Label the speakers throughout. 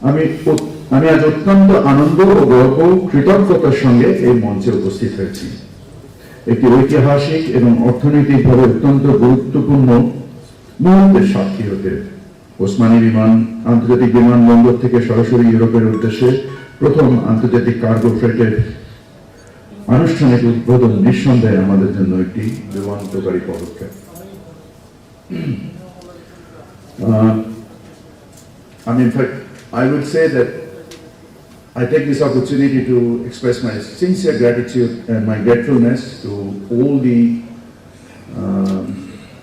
Speaker 1: আমি আজ অত্যন্ত আনন্দ ও গর্ব কৃতজ্ঞতার সঙ্গে এই মঞ্চে উপস্থিত হয়েছি। একটি ঐতিহাসিক এবং অর্থনৈতিকভাবে অত্যন্ত গুরুত্বপূর্ণ মুহূর্তের সাক্ষী হতে। ওসমানী আন্তর্জাতিক বিমানবন্দর থেকে সরাসরি ইউরোপের উদ্দেশ্যে প্রথম আন্তর্জাতিক কার্গো ফ্রেটের আনুষ্ঠানিক উদ্বোধন নিঃসন্দেহে আমাদের জন্য একটি যুগান্তকারী পদক্ষেপ। In fact, I would say that I take this opportunity to express my sincere gratitude and my gratefulness to all the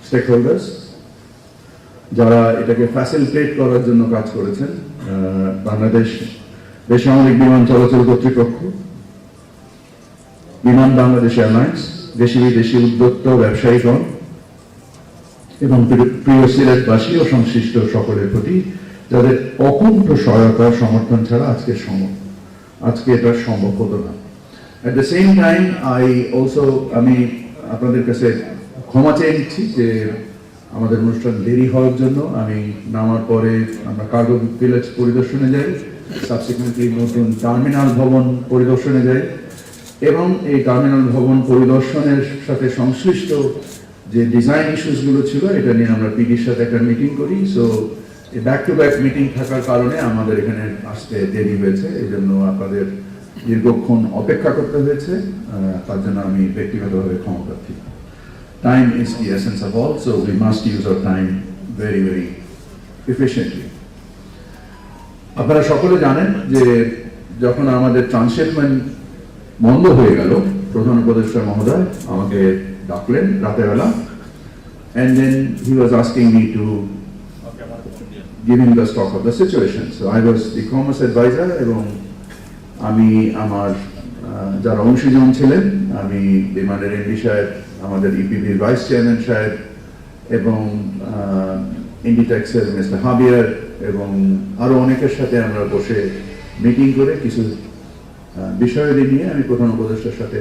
Speaker 1: stakeholders যারা এটাকে ফ্যাসিলিটেট করার জন্য কাজ করেছেন। বাংলাদেশ বেসামরিক বিমান চলাচল কর্তৃপক্ষ, বিমান বাংলাদেশ এয়ারলাইন্স, দেশি বিদেশি উদ্যোক্তা ব্যবসায়ীগণ এবং প্রিয় সিলেটবাসী ও সংশ্লিষ্ট সকলের প্রতি যাদের অকুণ্ঠ সহায়তা সমর্থন ছাড়া আজকে এটা সম্ভব হতো না। At the same time, আমি আপনাদের কাছে ক্ষমা চেয়ে নিচ্ছি যে আমাদের অনুষ্ঠান দেরি হওয়ার জন্য। আমি নামার পরে আমরা কার্গো ভিলেজ পরিদর্শনে যাই, সাবসিকুয়েন্টলি নতুন টার্মিনাল ভবন পরিদর্শনে যাই এবং এই টার্মিনাল ভবন পরিদর্শনের সাথে সংশ্লিষ্ট যে ডিজাইন ইস্যুসগুলো ছিল এটা নিয়ে আমরা পিডির সাথে একটা মিটিং করি। So back to back meeting থাকার কারণে আমাদের এখানে আসতে দেরি হয়েছে, এই জন্য আপনাদের দীর্ঘক্ষণ অপেক্ষা করতে হয়েছে, তার জন্য আমি ব্যক্তিগতভাবে ক্ষমা প্রার্থী। Time is the essence of all, so we must use our time very, very efficiently. আপনারা সকলে জানেন যে যখন আমাদের ট্রান্সশিপমেন্ট বন্ধ হয়ে গেল, প্রধান উপদেষ্টা মহোদয় আমাকে ডাকলেন রাতের বেলা, and then he was asking me to give him the stock of the situation. So I was the commerce advisor এবং আমি আমার যারা অংশীজন ছিলেন, আমি বিমানের এমডি সাহেব, আমাদের ইপিবির ভাইস চেয়ারম্যান সাহেব এবং ইন্ডিটেক্সের মিস্টার হাবিয়ার এবং আরো অনেকের সাথে আমরা বসে মিটিং করে কিছু বিষয়াদি নিয়ে আমি প্রধান উপদেষ্টার সাথে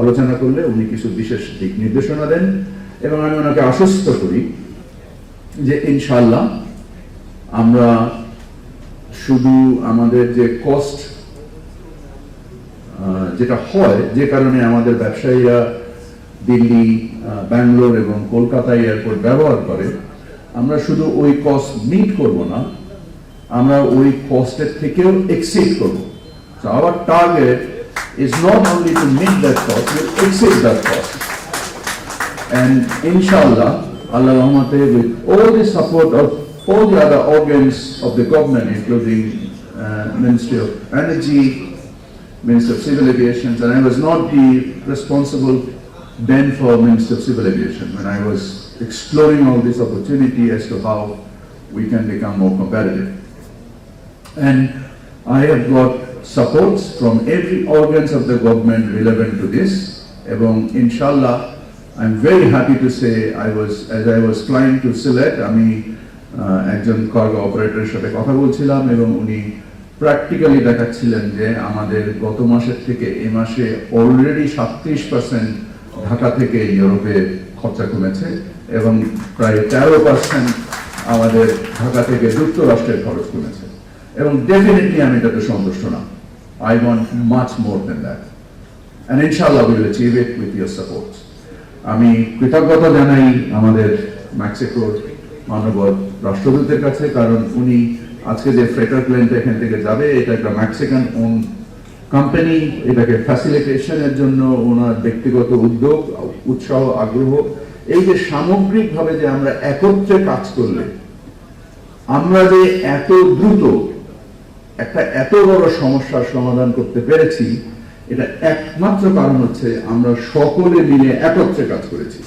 Speaker 1: আলোচনা করলে উনি কিছু বিশেষ দিক নির্দেশনা দেন এবং আমি ওনাকে আশ্বস্ত করি যে ইনশাআল্লাহ আমরা শুধু আমাদের যে কস্ট যেটা হয়, যে কারণে আমাদের ব্যবসায়ীরা দিল্লি, ব্যাঙ্গালোর এবং কলকাতা এয়ারপোর্ট ব্যবহার করে, আমরা শুধু ওই কস্ট মিট করব না, আমরা ওই কস্টের থেকেও এক্সিড করব। So our target is not only to meet that cost, we exceed that cost. And inshallah, Allah Rahmate, with all the support of all the other organs of the government, including Ministry of Energy, Minister of Civil Aviation, and I was not the responsible then for Minister of Civil Aviation when I was exploring all this opportunity as to how we can become more competitive. And I have got supports from every organs of the government relevant to this. এবং inshallah, I'm very happy to say as I was flying to Sylhet, আমি একজন cargo অপারেটরের সাথে কথা বলছিলাম এবং উনি practically দেখাচ্ছিলেন যে আমাদের গত মাসের থেকে এই মাসে অলরেডি 37% ঢাকা থেকে ইউরোপে খরচা কমেছে এবং প্রায় 13% আমাদের ঢাকা থেকে যুক্তরাষ্ট্রের খরচ কমেছে এবং ডেফিনেটলি আমি এটাতে সন্তুষ্ট না। I want much more than that. And inshallah we will achieve it with your support. আমি কৃতজ্ঞতা জানাই আমাদের মেক্সিকোর মাননীয় রাষ্ট্রদূতের কাছে, কারণ উনি আজকে যে ফ্রেটার প্লেনটা এখান থেকে যাবে এটা একটা মেক্সিকান ওন কোম্পানি, এটাকে ফ্যাসিলিটেশনের জন্য ওনার ব্যক্তিগত উদ্যোগ, উৎসাহ, আগ্রহ, এই যে সামগ্রিকভাবে যে আমরা একত্রে কাজ করলে আমরা যে এত দ্রুত একটা এত বড় সমস্যার সমাধান করতে পেরেছি, এটা একমাত্র কারণ হচ্ছে আমরা সকলে মিলে একত্রে কাজ করেছি।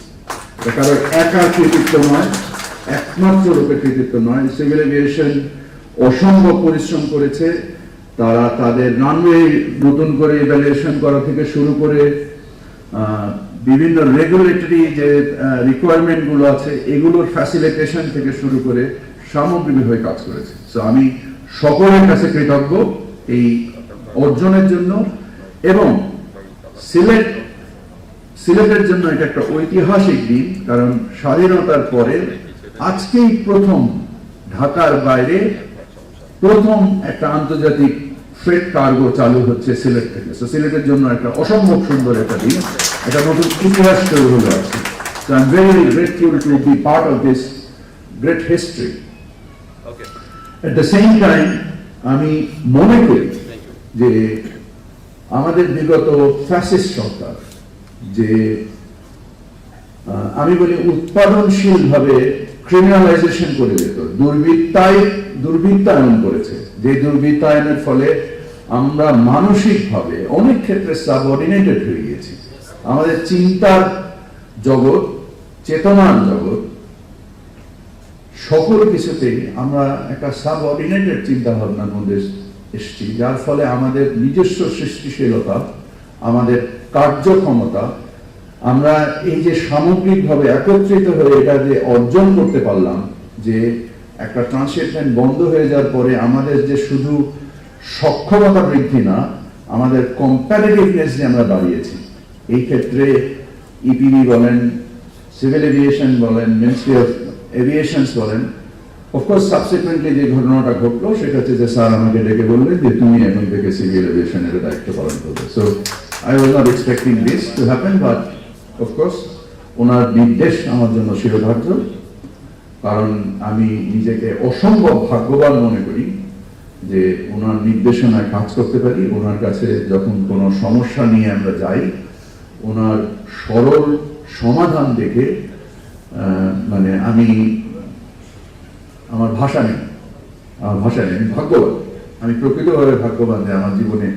Speaker 1: কারণ একার কৃতিত্ব নয়, একমাত্র রূপে কৃতিত্ব নয়। সিভিল এভিয়েশন অসম্ভব পরিশ্রম করেছে, তারা তাদের রানওয়ে নতুন করে ইভ্যালুয়েশন করা থেকে শুরু করে বিভিন্ন রেগুলেটরি যে রিকোয়ারমেন্ট গুলো আছে এগুলোর ফ্যাসিলিটেশন থেকে শুরু করে সামগ্রিকভাবে কাজ করেছে। তো আমি সকলের কাছে কৃতজ্ঞ এই অর্জনের জন্য এবং সিলেটের জন্য এটা একটা ঐতিহাসিক দিন, কারণ স্বাধীনতার পরে আজকেই প্রথম ঢাকার বাইরে প্রথম একটা আন্তর্জাতিক ফ্রেট কার্গো চালু হচ্ছে সিলেট থেকে। সো সিলেটের জন্য একটা অসম্ভব সুন্দর একটা দিন, একটা নতুন ইতিহাস তৈরি হলো আছে। So I'm very grateful to be part of this great history.
Speaker 2: Okay.
Speaker 1: At the same time, আমি মনে করি যে আমাদের বিগত ফ্যাসিস্ট সরকার যে আমি বলি উৎপাদনশীল ভাবে ক্রিমিনালাইজেশন করে দিত, দুর্বৃত্তায়ন করেছে, যে দুর্বৃত্তায়নের ফলে আমরা মানসিকভাবে অনেক ক্ষেত্রে সাবঅর্ডিনেটেড হয়ে গিয়েছি। আমাদের চিন্তার জগৎ, চেতনার জগৎ, সকল কিছুতেই আমরা একটা সাবঅর্ডিনেটেড চিন্তা ভাবনার মধ্যে এসেছি, যার ফলে আমাদের নিজস্ব সৃষ্টিশীলতা, আমাদের কার্যক্ষমতা, আমরা এই যে সামগ্রিকভাবে একত্রিত হয়ে এটা যে অর্জন করতে পারলাম, যে একটা ট্রান্সশিপমেন্ট বন্ধ হয়ে যাওয়ার পরে আমাদের যে শুধু সক্ষমতা বৃদ্ধি না, আমাদের কম্প্যারেটিভনেস যে আমরা বাড়িয়েছি। এই ক্ষেত্রে ইপিবি বলেন, সিভিল এভিয়েশন বলেন, মিনিস্ট্রি অফ এভিয়েশনস বলেন, অফকোর্স সাবসিকুয়েন্টলি যে ঘটনাটা ঘটলো সেটা হচ্ছে যে স্যার আমাকে ডেকে বললেন যে তুমি এখন থেকে সিভিল এভিয়েশনের দায়িত্ব পালন করবে। So I was not expecting this to happen, but of course ওনার নির্দেশ আমার জন্য শিরোধার্য, কারণ আমি নিজেকে অসম্ভব ভাগ্যবান মনে করি যে ওনার নির্দেশনায় কাজ করতে পারি। ওনার কাছে যখন কোনো সমস্যা নিয়ে আমরা যাই, ওনার সরল সমাধান দেখে মানে আমি আমার ভাষা নেই, আমি ভাগ্যবান, আমি প্রকৃতভাবে ভাগ্যবান যে আমার জীবনে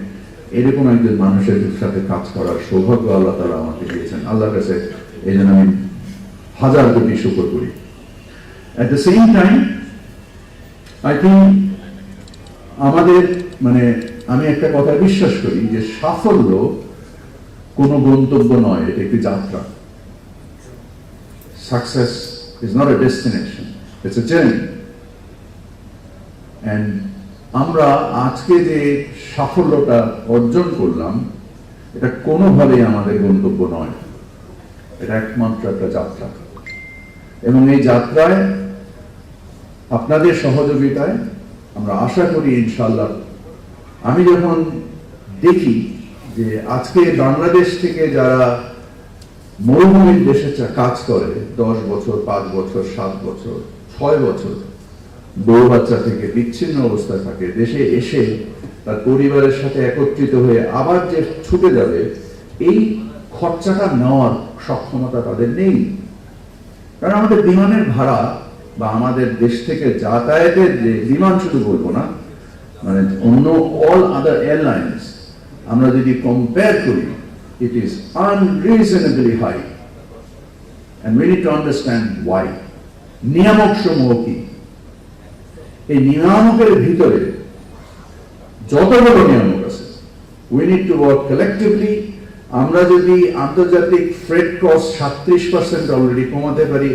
Speaker 1: এরকম একজন মানুষের সাথে কাজ করার সৌভাগ্য আল্লাহ তাআলা আমাকে দিয়েছেন। আল্লাহর কাছে এই জন্য আমি হাজার কোটি শুকর করি। At the same time, I think আমাদের মানে আমি একটা কথা বিশ্বাস করি যে সাফল্য কোনো গন্তব্য নয়, এটা একটি যাত্রা। Success is not a destination, it's a journey. And আমরা আজকে যে সাফল্যটা অর্জন করলাম, এটা কোনোভাবেই আমাদের গন্তব্য নয়, এটা একমাত্র একটা যাত্রা। এবং এই যাত্রায় আপনাদের সহযোগিতায় আমরা আশা করি ইনশাআল্লাহ, আমি যখন দেখি যে আজকে বাংলাদেশ থেকে যারা মরুভূমির দেশে কাজ করে 10 বছর, 5 বছর, 7 বছর, 6 বছর, বউ বাচ্চা থেকে বিচ্ছিন্ন অবস্থায় থাকে, দেশে এসে তার পরিবারের সাথে একত্রিত হয়ে আবার যে ছুটে যাবে, এই খরচাটা নেওয়ার সক্ষমতা তাদের নেই। কারণ আমাদের বিমানের ভাড়া বা আমাদের দেশ থেকে যাতায়াতের যে বিমান, শুধু বলবো না, মানে অন্য অল আদার এয়ারলাইন্স আমরা যদি কম্পেয়ার করি, it is unreasonably high and we need to understand why. নিয়ামক সমূহ কি? এই নিয়ামকের ভিতরে যতগুলো নিয়ামক আছে, we need to work collectively. আমরা যদি আন্তর্জাতিক ফ্রেট কস্ট 37% অলরেডি কমাতে পারি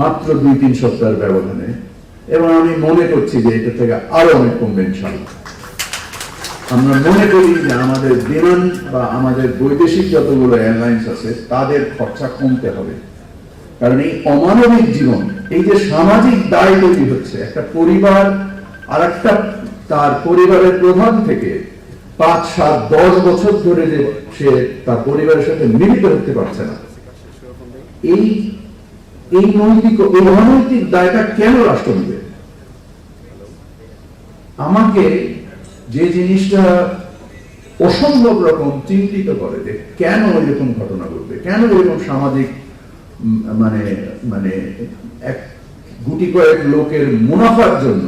Speaker 1: মাত্র 2-3 সপ্তাহের ব্যবধানে, এবং আমি মনে করছি যে এটা থেকে আরো অনেক কমবে ইনশাআল্লাহ। আমরা মনে করি যে আমাদের বিমান বা আমাদের বৈদেশিক যতগুলো এয়ারলাইন্স আছে তাদের খরচা কমতে হবে, কারণ এই অমানবিক জীবন, এই যে সামাজিক দায় তৈরি হচ্ছে, একটা পরিবার আর একটা তার পরিবারের প্রধান থেকে 5, 7, 10 বছর ধরে যে সে তার পরিবারের সাথে মিলিত হতে পারছে না, এই অনৈতিক দায়টা কেন রাষ্ট্র নেবে? আমাকে যে জিনিসটা অসম্ভব রকম চিন্তিত করে যে কেন এরকম ঘটনা ঘটবে, কেন এরকম সামাজিক মানে মানে এক গুটি কয়েক লোকের মুনাফার জন্য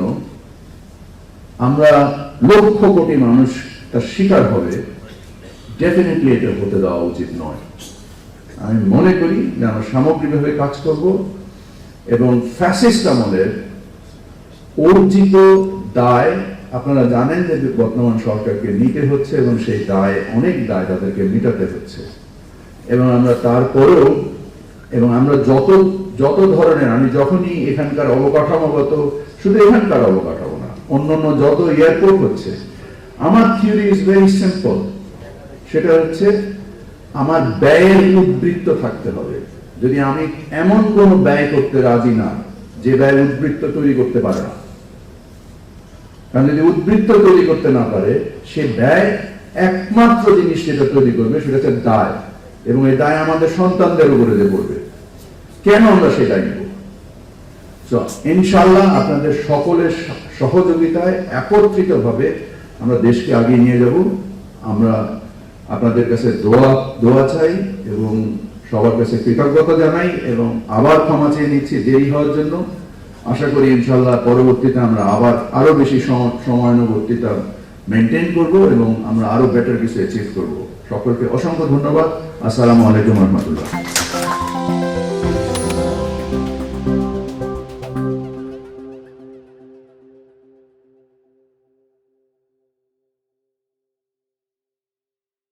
Speaker 1: আমরা লক্ষ কোটি মানুষ তার শিকার হবে। ডেফিনেটলি এটা হতে দেওয়া উচিত নয়। আমি মনে করি যে আমরা সামগ্রিকভাবে কাজ করব এবং ফ্যাসিস্ট আমলের অর্জিত দায়, আপনারা জানেন যে বর্তমান সরকারকে নিতে হচ্ছে এবং সেই দায়, অনেক দায় তাদেরকে মেটাতে হচ্ছে, এবং আমরা তারপরেও এবং আমরা যত ধরনের, আমি যখনই এখানকার অবকাঠামোগত, শুধু এখানকার অবকাঠামো না, অন্যান্য যত এয়ারপোর্ট হচ্ছে, আমার থিওরি ইজ ভেরি সিম্পল। সেটা হচ্ছে আমার ব্যয়ের উদ্বৃত্ত থাকতে হবে। যদি আমি এমন কোন ব্যয় করতে রাজি না যে ব্যয় উদ্বৃত্ত তৈরি করতে পারে না, কারণ যদি উদ্বৃত্ত তৈরি করতে না পারে, সে ব্যয় একমাত্র জিনিস যেটা তৈরি করবে সেটা হচ্ছে দায়, এবং এই দায় আমাদের সন্তানদের উপরে যে পড়বে। কেন আমরা সেটাই নিব? ইনশাআল্লাহ আপনাদের সকলের সহযোগিতায় একত্রিতভাবে আমরা দেশকে আগিয়ে নিয়ে যাব। আমরা আপনাদের কাছে দোয়া চাই এবং সবার কাছে কৃতজ্ঞতা জানাই, এবং আবার ক্ষমা চেয়ে নিচ্ছি দেরি হওয়ার জন্য। আশা করি ইনশাআল্লাহ পরবর্তীতে আমরা আবার আরো বেশি সময়ানুবর্তিতা মেনটেন করব এবং আমরা আরো বেটার কিছু অ্যাচিভ করব। সকলকে অসংখ্য ধন্যবাদ। আসসালামু আলাইকুম রহমতুল্লাহ।